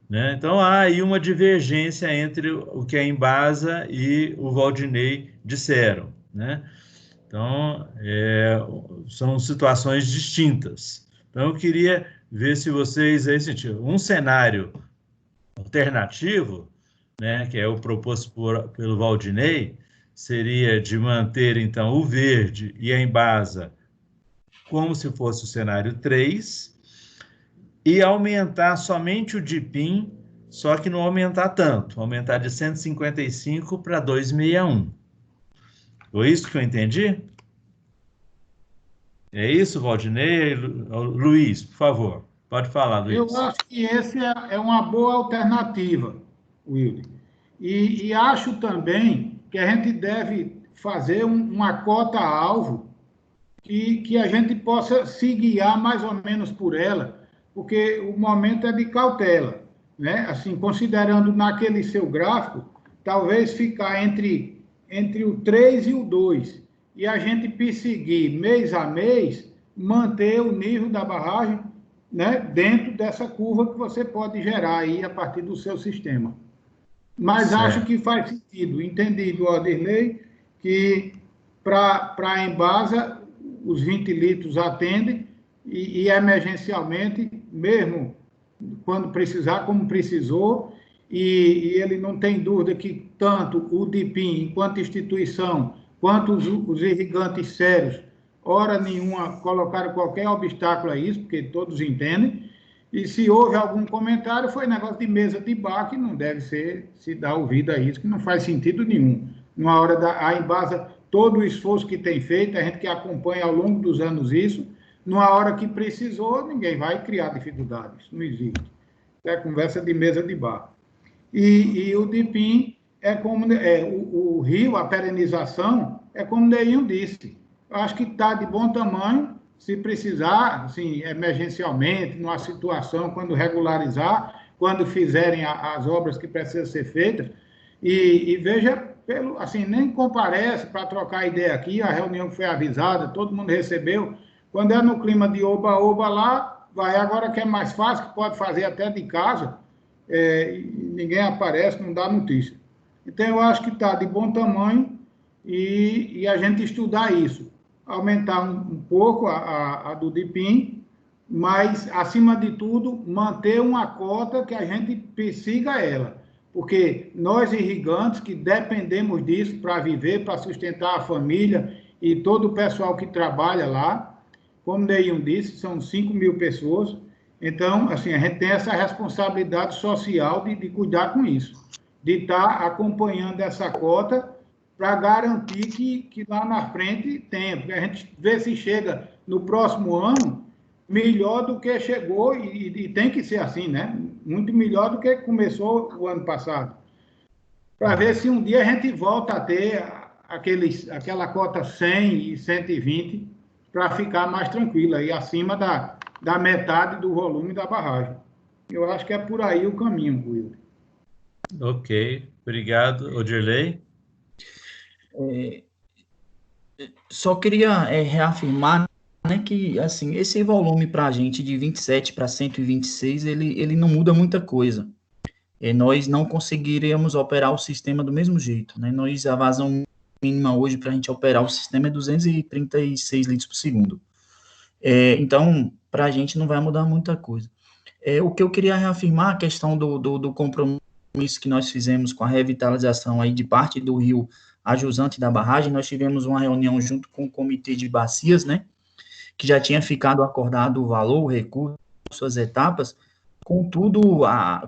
Né? Então, há aí uma divergência entre o que a Embasa e o Valdinei disseram. Né? Então, são situações distintas. Então, eu queria ver se vocês aí sentiram um cenário alternativo, né, que é o proposto pelo Valdinei, seria de manter, então, o verde e a Embasa como se fosse o cenário 3 e aumentar somente o DIPIM, só que não aumentar tanto, aumentar de 155 para 261. Foi isso que eu entendi? É isso, Valdinei? Luiz, por favor, pode falar, Luiz. Eu acho que esse é uma boa alternativa, Wilde. E acho também que a gente deve fazer uma cota-alvo que a gente possa se guiar mais ou menos por ela, porque o momento é de cautela, né? Assim, considerando naquele seu gráfico, talvez ficar entre o 3 e o 2, e a gente perseguir mês a mês, manter o nível da barragem, né, dentro dessa curva que você pode gerar aí a partir do seu sistema. Mas certo. Acho que faz sentido, entendido, Odirley, que para a Embasa os 20 litros atendem e emergencialmente, mesmo quando precisar, como precisou, e ele não tem dúvida que tanto o DIPIM, enquanto instituição, quanto os irrigantes sérios, hora nenhuma colocaram qualquer obstáculo a isso, porque todos entendem, e se houve algum comentário, foi negócio de mesa de bar, que não deve se dar ouvido a isso, que não faz sentido nenhum. Numa hora a Embasa, todo o esforço que tem feito, a gente que acompanha ao longo dos anos isso, numa hora que precisou, ninguém vai criar dificuldades, não existe. É conversa de mesa de bar. E o DIPIM é como o rio, a perenização, é como o Neinho disse. Eu acho que está de bom tamanho, se precisar, assim, emergencialmente, numa situação, quando regularizar, quando fizerem as obras que precisam ser feitas, e veja, assim, nem comparece para trocar ideia aqui, a reunião foi avisada, todo mundo recebeu, quando é no clima de oba-oba lá, vai agora que é mais fácil, que pode fazer até de casa, ninguém aparece, não dá notícia. Então, eu acho que está de bom tamanho e a gente estudar isso. Aumentar um pouco a do DIPIM, mas, acima de tudo, manter uma cota que a gente persiga ela. porque nós irrigantes que dependemos disso para viver, para sustentar a família e todo o pessoal que trabalha lá, como Neil disse, são 5.000 pessoas, então, assim, a gente tem essa responsabilidade social de cuidar com isso, de estar acompanhando essa cota para garantir que lá na frente tenha, porque a gente vê se chega no próximo ano melhor do que chegou, e tem que ser assim, né? Muito melhor do que começou o ano passado. Para ver se um dia a gente volta a ter aquela cota 100 e 120 para ficar mais tranquila, e acima da metade do volume da barragem. Eu acho que é por aí o caminho, Will. Ok, obrigado. Odirley? Só queria reafirmar, né, que assim, esse volume para a gente de 27 para 126, ele não muda muita coisa. Nós não conseguiríamos operar o sistema do mesmo jeito, né? A vazão mínima hoje para a gente operar o sistema é 236 litros por segundo. Então, para a gente não vai mudar muita coisa. O que eu queria reafirmar, a questão do compromisso que nós fizemos com a revitalização aí de parte do rio a jusante da barragem, nós tivemos uma reunião junto com o comitê de bacias, né, que já tinha ficado acordado o valor, o recurso, as etapas. Contudo,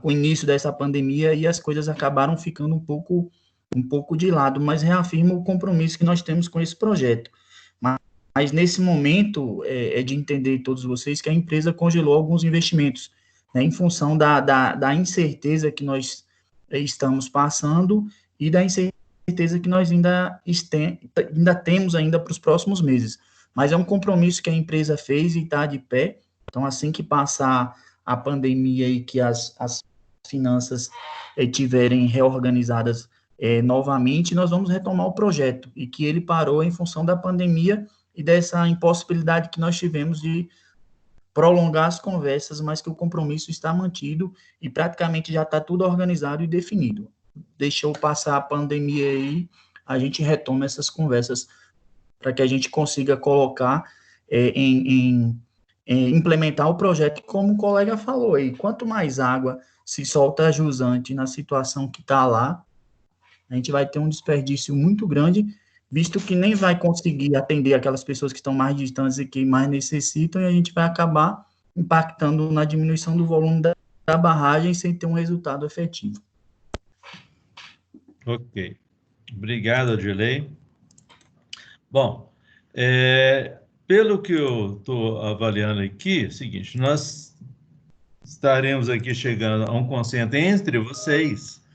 o início dessa pandemia e as coisas acabaram ficando um pouco de lado, mas reafirmo o compromisso que nós temos com esse projeto. Mas nesse momento, é de entender todos vocês que a empresa congelou alguns investimentos, né, em função da incerteza que nós estamos passando e da incerteza que nós ainda temos ainda para os próximos meses. Mas é um compromisso que a empresa fez e está de pé. Então, assim que passar a pandemia e que as finanças estiverem reorganizadas novamente, nós vamos retomar o projeto, e que ele parou em função da pandemia e dessa impossibilidade que nós tivemos de prolongar as conversas, mas que o compromisso está mantido e praticamente já está tudo organizado e definido. Deixou passar a pandemia aí, a gente retoma essas conversas para que a gente consiga colocar implementar o projeto, como o colega falou aí. Quanto mais água se solta a jusante na situação que está lá, a gente vai ter um desperdício muito grande, visto que nem vai conseguir atender aquelas pessoas que estão mais distantes e que mais necessitam, e a gente vai acabar impactando na diminuição do volume da barragem sem ter um resultado efetivo. Ok. Obrigado, Odirley. Bom, pelo que eu estou avaliando aqui, é o seguinte, nós estaremos aqui chegando a um consenso entre vocês,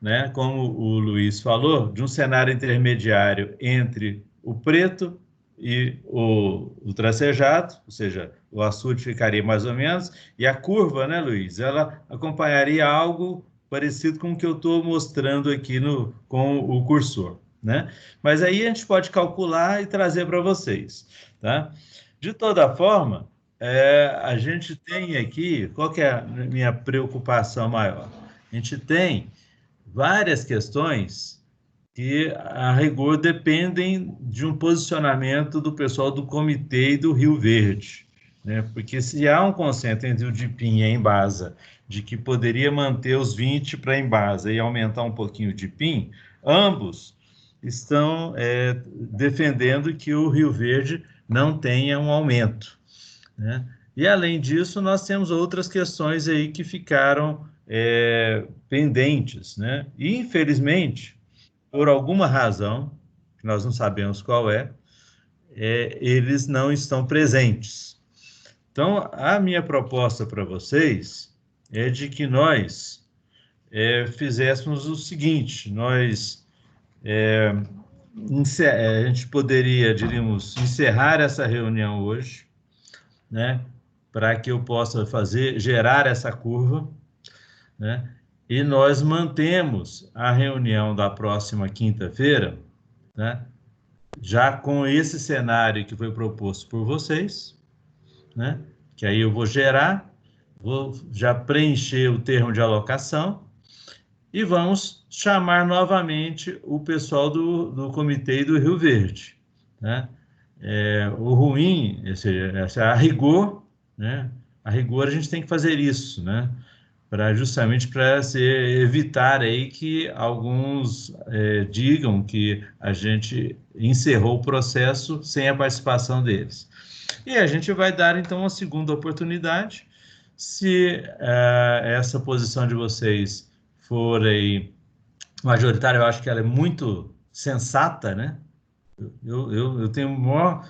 né, como o Luiz falou, de um cenário intermediário entre o preto e o tracejado, ou seja, o açude ficaria mais ou menos, e a curva, né, Luiz, ela acompanharia algo parecido com o que eu estou mostrando aqui com o cursor, né? Mas aí a gente pode calcular e trazer para vocês, tá? De toda forma, a gente tem aqui, qual que é a minha preocupação maior? A gente tem várias questões que, a rigor, dependem de um posicionamento do pessoal do comitê e do Rio Verde, né? Porque se há um consenso entre o DIPIM e a Embasa de que poderia manter os 20 para a Embasa e aumentar um pouquinho o DIPIM, ambos estão defendendo que o Rio Verde não tenha um aumento, né? E, além disso, nós temos outras questões aí que ficaram pendentes, né? E, infelizmente, por alguma razão, que nós não sabemos qual eles não estão presentes. Então, a minha proposta para vocês é de que nós fizéssemos o seguinte, a gente poderia, diríamos, encerrar essa reunião hoje, né, para que eu possa gerar essa curva, né, e nós mantemos a reunião da próxima quinta-feira, né, já com esse cenário que foi proposto por vocês, né, que aí eu vou já preencher o termo de alocação, e vamos chamar novamente o pessoal do comitê e do Rio Verde, né? O ruim, a rigor, né? A rigor a gente tem que fazer isso, né? justamente para se evitar aí que alguns digam que a gente encerrou o processo sem a participação deles. E a gente vai dar, então, uma segunda oportunidade. Se essa posição de vocês for aí majoritária, eu acho que ela é muito sensata, né? Eu tenho maior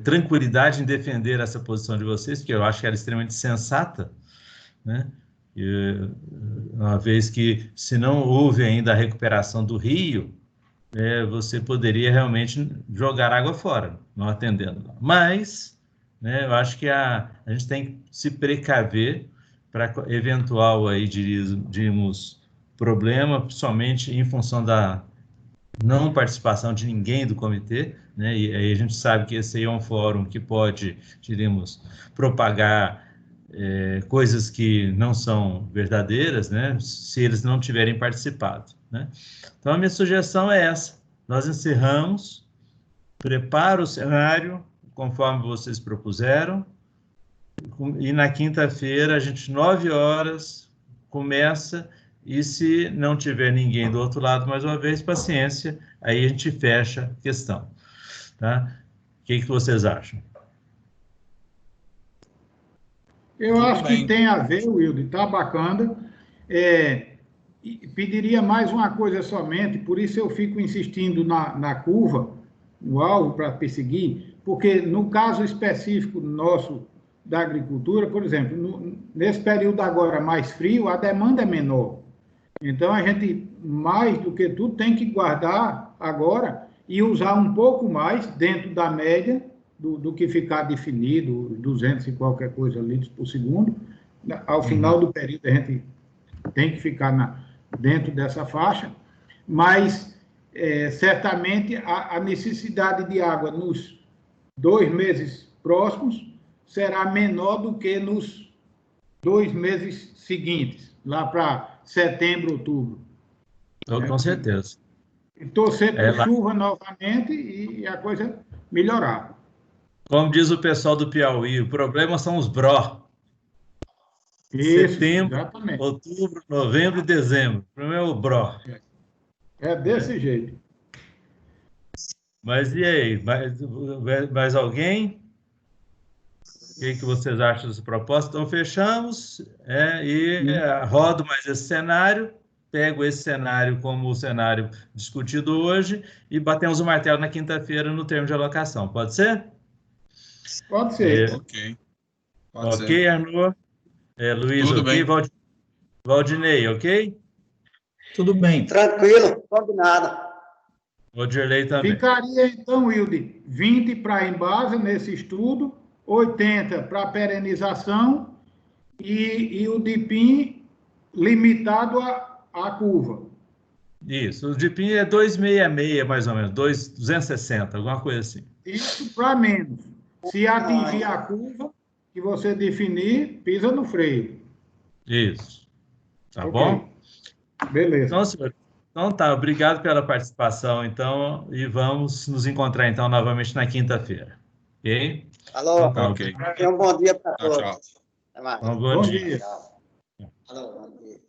tranquilidade em defender essa posição de vocês, porque eu acho que ela é extremamente sensata, né? Uma vez que, se não houve ainda a recuperação do rio, você poderia realmente jogar água fora, não atendendo. Mas, né, eu acho que a gente tem que se precaver para eventual, aí, diríamos, problema, somente em função da não participação de ninguém do comitê, né? E aí a gente sabe que esse aí é um fórum que pode, diríamos, propagar coisas que não são verdadeiras, né? Se eles não tiverem participado, né? Então, a minha sugestão é essa. Nós encerramos, prepara o cenário, conforme vocês propuseram, e na quinta-feira, a gente, 9 horas, começa, e se não tiver ninguém do outro lado, mais uma vez, paciência, aí a gente fecha a questão. Tá? O que vocês acham? Eu acho que tem a ver, Wilde, está bacana. Pediria mais uma coisa somente, por isso eu fico insistindo na curva, no alvo para perseguir, porque no caso específico nosso da agricultura, por exemplo, nesse período agora mais frio, a demanda é menor. Então, a gente, mais do que tudo, tem que guardar agora e usar um pouco mais dentro da média do que ficar definido, 200 e qualquer coisa litros por segundo. Ao final do período, a gente tem que ficar dentro dessa faixa, mas certamente a necessidade de água nos 2 meses próximos será menor do que nos 2 meses seguintes, lá para setembro, outubro. Com certeza. E torcer por chuva novamente e a coisa melhorar. Como diz o pessoal do Piauí, o problema são os bró. Isso, setembro, exatamente. outubro, novembro e dezembro. O problema é o bró. É desse jeito. Mas e aí? Mais alguém? O que vocês acham dessa proposta? Então, fechamos rodo mais esse cenário, pego esse cenário como o cenário discutido hoje e batemos o martelo na quinta-feira no termo de alocação. Pode ser? Pode ser. Ok. Ok, Arnaud? Luiz, tudo ok? Bem. Valdinei, ok? Tudo bem. Tranquilo, combinado. Rodirley também. Ficaria, então, Wilde, 20 para embase nesse estudo, 80 para perenização e o DIPIM limitado à curva. Isso, o DIPIM é 266, mais ou menos, 260, alguma coisa assim. Isso para menos. Se atingir a curva que você definir, pisa no freio. Isso. Tá Okay. Bom? Beleza. Então, senhor, então tá, obrigado pela participação, então, e vamos nos encontrar, então, novamente na quinta-feira. Ok? Alô, Então, tá, ok. um bom dia para todos. Tchau. Até mais. Bom dia. dia. Alô, bom dia.